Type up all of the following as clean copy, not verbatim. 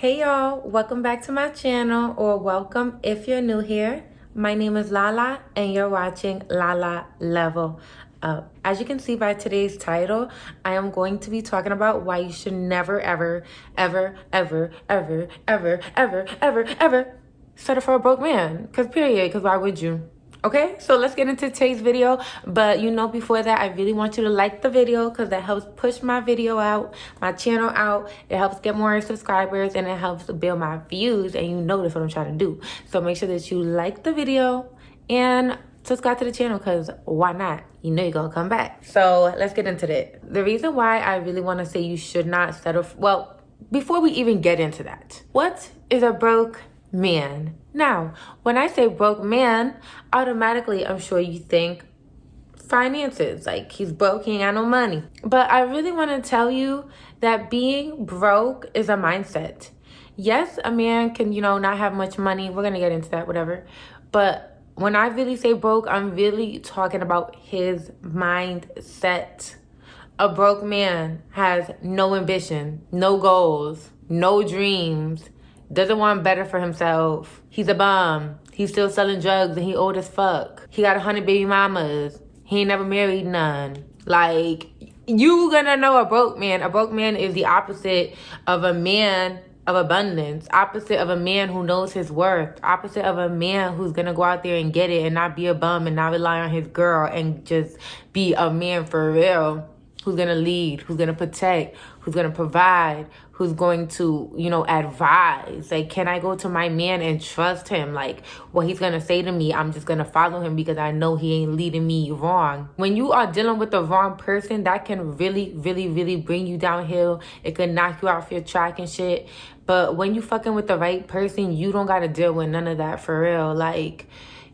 Hey y'all, welcome back to my channel, or welcome if you're new here. My name is Lala and you're watching Lala Level Up. As you can see by today's title, I am going to be talking about why you should never ever settle for a broke man. Cause why would you? Okay, so let's get into today's video. But before that, I really want you to like the video because that helps push my video out, my channel out. It helps get more subscribers and it helps build my views. And that's what I'm trying to do. So make sure that you like the video and subscribe to the channel because why not? You're gonna come back. So let's get into it. The reason why I really want to say you should not settle before we even get into that, what is a broke man? Now, when I say broke man, automatically I'm sure you think finances, like he's broke, he ain't got no money. But I really want to tell you that being broke is a mindset. Yes, a man can, not have much money. We're going to get into that, whatever. But when I really say broke, I'm really talking about his mindset. A broke man has no ambition, no goals, no dreams, doesn't want better for himself. He's a bum. He's still selling drugs and he old as fuck. He got 100 baby mamas. He ain't never married none. Like, you gonna know a broke man. A broke man is the opposite of a man of abundance. Opposite of a man who knows his worth. Opposite of a man who's gonna go out there and get it and not be a bum and not rely on his girl and just be a man for real. Who's gonna lead, who's gonna protect, who's gonna provide, who's going to, advise. Like, can I go to my man and trust him? Like, what he's gonna say to me, I'm just gonna follow him because I know he ain't leading me wrong. When you are dealing with the wrong person, that can really, really, really bring you downhill. It could knock you off your track and shit. But when you fucking with the right person, you don't gotta deal with none of that for real. Like,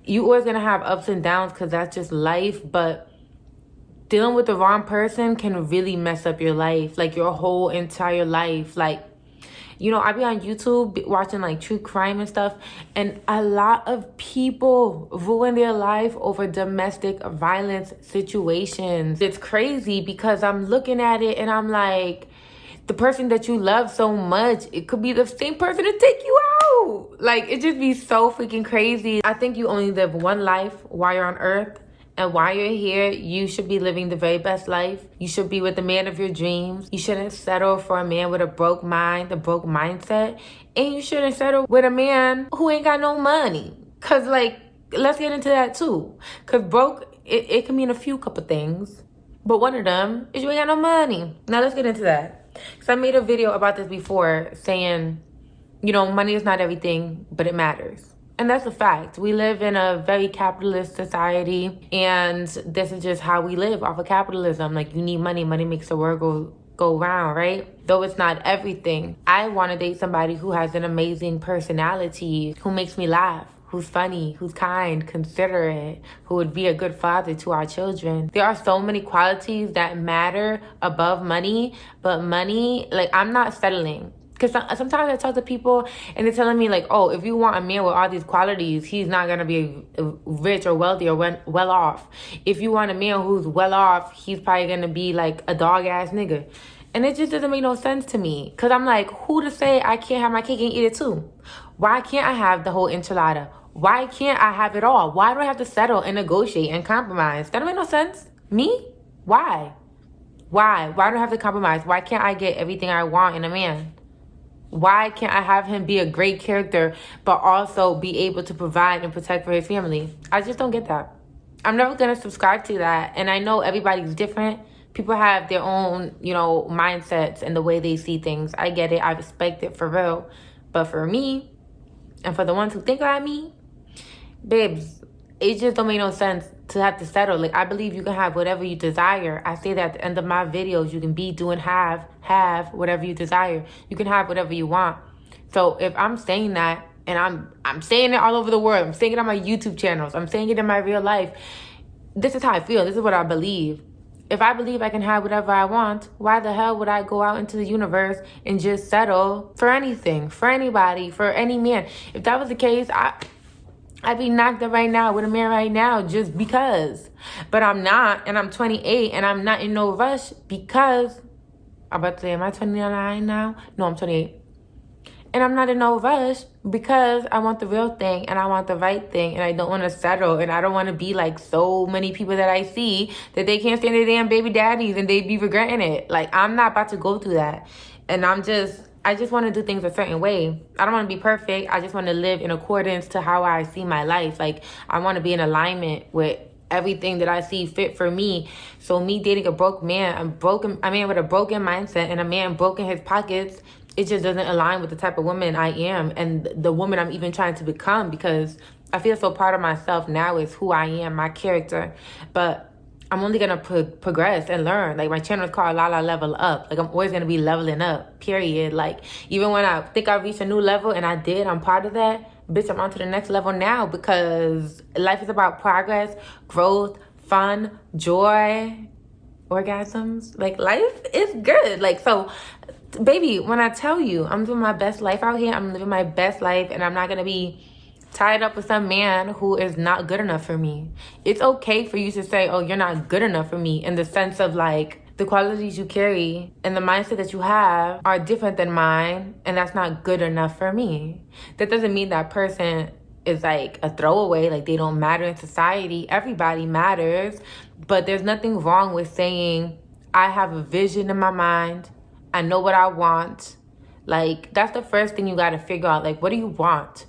you always gonna have ups and downs because that's just life, but dealing with the wrong person can really mess up your life, like your whole entire life. Like, I be on YouTube watching like true crime and stuff, and a lot of people ruin their life over domestic violence situations. It's crazy because I'm looking at it and I'm like, the person that you love so much, it could be the same person to take you out. Like, it just be so freaking crazy. I think you only live one life while you're on earth. And while you're here, you should be living the very best life. You should be with the man of your dreams. You shouldn't settle for a man with a broke mind, a broke mindset. And you shouldn't settle with a man who ain't got no money. Because, let's get into that too. Because broke, it can mean a couple things. But one of them is you ain't got no money. Now, let's get into that. Because I made a video about this before saying, money is not everything, but it matters. And that's a fact. We live in a very capitalist society, and this is just how we live, off of capitalism. Like, you need money. Money makes the world go round, right? Though it's not everything. I want to date somebody who has an amazing personality, who makes me laugh, who's funny, who's kind, considerate, who would be a good father to our children. There are so many qualities that matter above money, but money, I'm not settling. Because sometimes I talk to people and they're telling me, oh, if you want a man with all these qualities, he's not going to be rich or wealthy or well off. If you want a man who's well off, he's probably going to be like a dog ass nigga. And it just doesn't make no sense to me. Because I'm like, who to say I can't have my cake and eat it too? Why can't I have the whole enchilada? Why can't I have it all? Why do I have to settle and negotiate and compromise? That don't make no sense. Me? Why? Why do I have to compromise? Why can't I get everything I want in a man? Why can't I have him be a great character, but also be able to provide and protect for his family? I just don't get that. I'm never going to subscribe to that. And I know everybody's different. People have their own, mindsets and the way they see things. I get it. I respect it for real. But for me, and for the ones who think like me, babes, it just don't make no sense to have to settle. Like, I believe you can have whatever you desire. I say that at the end of my videos. You can be, do, and have whatever you desire. You can have whatever you want. So if I'm saying that, and I'm saying it all over the world, I'm saying it on my YouTube channels, I'm saying it in my real life, this is how I feel. This is what I believe. If I believe I can have whatever I want, why the hell would I go out into the universe and just settle for anything, for anybody, for any man? If that was the case, I'd be knocked up right now with a man right now just because. But I'm not, and I'm 28, and I'm not in no rush because, I'm about to say, am I 29 now? No, I'm 28. And I'm not in no rush because I want the real thing and I want the right thing and I don't want to settle and I don't want to be like so many people that I see that they can't stand their damn baby daddies and they be regretting it. Like, I'm not about to go through that. And I just want to do things a certain way. I don't want to be perfect. I just want to live in accordance to how I see my life. Like, I want to be in alignment with everything that I see fit for me. So me dating a broke man, a man with a broken mindset and a man broke in his pockets, it just doesn't align with the type of woman I am and the woman I'm even trying to become, because I feel so proud of myself now is who I am, my character. But I'm only going to progress and learn. Like, my channel is called Lala Level Up. Like, I'm always going to be leveling up, period. Like, even when I think I reached a new level, and I did, I'm proud of that. Bitch, I'm on to the next level now, because life is about progress, growth, fun, joy, orgasms. Like, life is good. Like, so, baby, when I tell you I'm living my best life out here, I'm living my best life, and I'm not going to be tied up with some man who is not good enough for me. It's okay for you to say, oh, you're not good enough for me, in the sense of like, the qualities you carry and the mindset that you have are different than mine, and that's not good enough for me. That doesn't mean that person is like a throwaway, like they don't matter in society. Everybody matters, but there's nothing wrong with saying, I have a vision in my mind, I know what I want. Like, that's the first thing you got to figure out. Like, what do you want?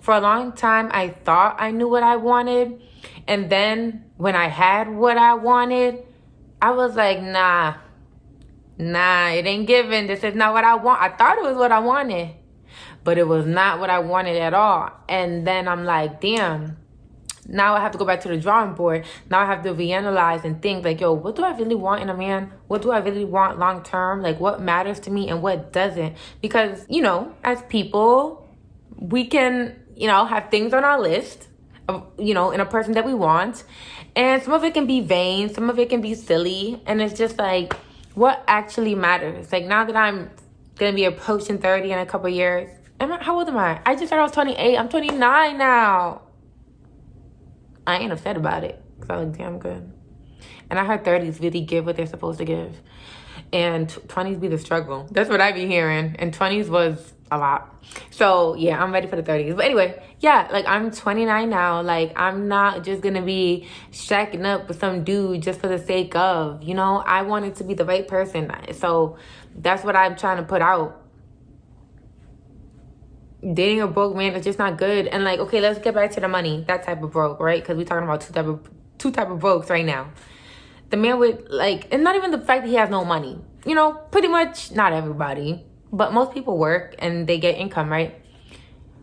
For a long time, I thought I knew what I wanted. And then when I had what I wanted, I was like, nah, it ain't given. This is not what I want. I thought it was what I wanted, but it was not what I wanted at all. And then I'm like, damn, now I have to go back to the drawing board. Now I have to reanalyze and think like, yo, what do I really want in a man? What do I really want long term? Like, what matters to me and what doesn't? Because, you know, as people, we can, you know, have things on our list of, you know, in a person that we want. And some of it can be vain, some of it can be silly. And it's just like, what actually matters? Like, now that I'm going to be approaching 30 in a couple years. How old am I? I just said I was 28. I'm 29 now. I ain't upset about it, because I look damn good. And I heard 30s really give what they're supposed to give. And 20s be the struggle. That's what I be hearing. And 20s was a lot. So yeah, I'm ready for the 30s. But anyway, yeah, like, I'm 29 now. Like, I'm not just gonna be shacking up with some dude just for the sake of, you know, I want it to be the right person. So that's what I'm trying to put out. Dating a broke man is just not good. And like, okay, let's get back to the money. That type of broke, right? Because we're talking about two type of brokes right now. The man with, like, and not even the fact that he has no money. You know, pretty much, not everybody, but most people work and they get income, right?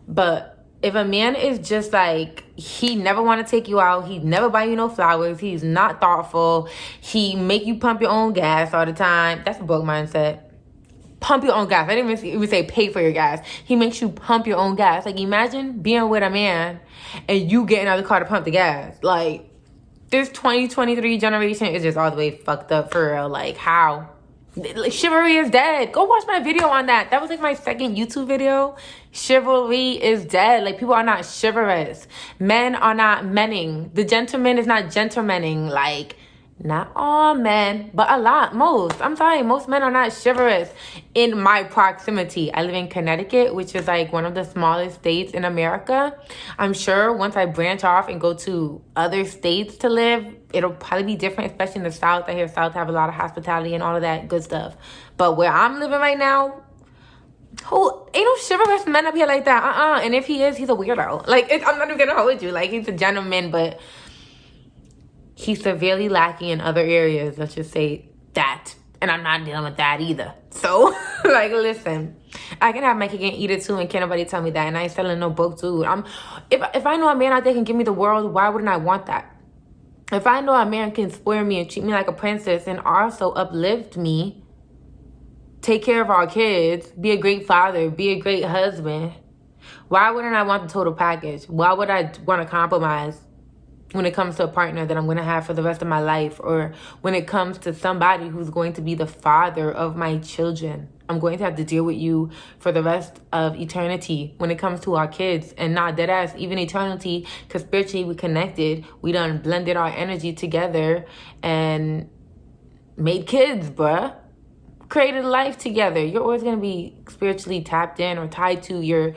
But if a man is just like, he never want to take you out, he never buy you no flowers, he's not thoughtful, he make you pump your own gas all the time, that's a broke mindset. Pump your own gas. I didn't even say pay for your gas. He makes you pump your own gas. Like, imagine being with a man and you getting out of the car to pump the gas. Like, this 2023 generation is just all the way fucked up, for real. Like, how? Like, chivalry is dead. Go watch my video on that. That was like my second YouTube video. Chivalry is dead. Like, people are not chivalrous. Men are not menning. The gentleman is not gentlemaning. Like, not all men, but a lot, most. I'm sorry, most men are not chivalrous in my proximity. I live in Connecticut, which is like one of the smallest states in America. I'm sure once I branch off and go to other states to live, it'll probably be different, especially in the South. I hear South have a lot of hospitality and all of that good stuff. But where I'm living right now, ain't no chivalrous men up here like that. And if he is, he's a weirdo. Like, I'm not even gonna hold you. Like, he's a gentleman, but he's severely lacking in other areas. Let's just say that. And I'm not dealing with that either. So, like, listen, I can have my cake and eat it too, and can't nobody tell me that. And I ain't selling no broke dude. If I know a man out there can give me the world, why wouldn't I want that? If I know a man can spoil me and treat me like a princess and also uplift me, take care of our kids, be a great father, be a great husband, why wouldn't I want the total package? Why would I want to compromise when it comes to a partner that I'm going to have for the rest of my life, or when it comes to somebody who's going to be the father of my children? I'm going to have to deal with you for the rest of eternity when it comes to our kids, and not dead ass, even eternity, because spiritually we connected. We done blended our energy together and made kids, bruh. created life together. You're always going to be spiritually tapped in or tied to your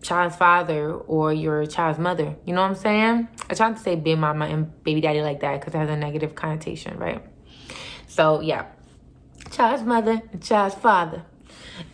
child's father or your child's mother. You know what I'm saying? I try not to say baby mama and baby daddy like that because it has a negative connotation, right? So yeah, child's mother and child's father.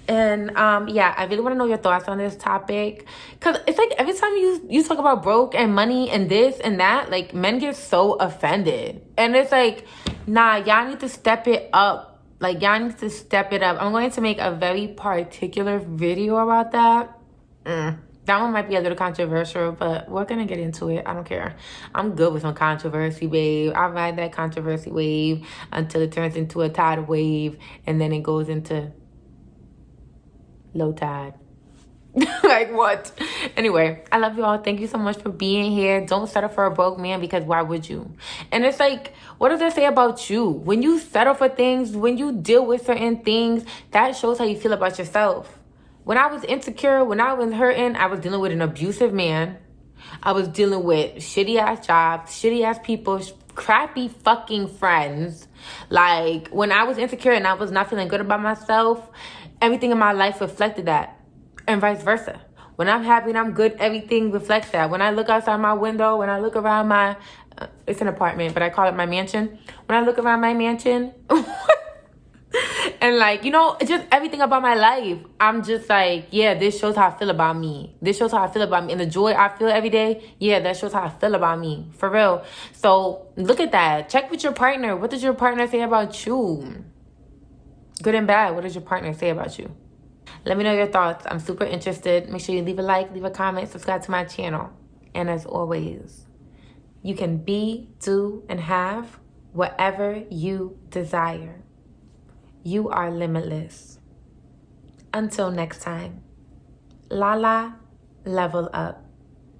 And yeah, I really want to know your thoughts on this topic, because it's like every time you talk about broke and money and this and that, like, men get so offended, and it's like, nah, y'all need to step it up. Like, y'all need to step it up. I'm going to make a very particular video about that. That one might be a little controversial, but we're gonna get into it. I don't care. I'm good with some controversy, babe. I ride that controversy wave until it turns into a tidal wave, and then it goes into low tide. Like, what? Anyway, I love you all. Thank you so much for being here. Don't settle for a broke man, because why would you? And it's like, what does that say about you? When you settle for things, when you deal with certain things, that shows how you feel about yourself. When I was insecure, when I was hurting, I was dealing with an abusive man. I was dealing with shitty ass jobs, shitty ass people, crappy fucking friends. Like, when I was insecure and I was not feeling good about myself, everything in my life reflected that, and vice versa. When I'm happy and I'm good, everything reflects that. When I look outside my window, when I look around my, it's an apartment, but I call it my mansion. When I look around my mansion, and like, you know, just everything about my life, I'm just like, yeah, this shows how I feel about me. This shows how I feel about me. And the joy I feel every day, yeah, that shows how I feel about me. For real. So look at that. Check with your partner. What does your partner say about you? Good and bad. What does your partner say about you? Let me know your thoughts. I'm super interested. Make sure you leave a like, leave a comment, subscribe to my channel. And as always, you can be, do, and have whatever you desire. You are limitless. Until next time, Lala, level up.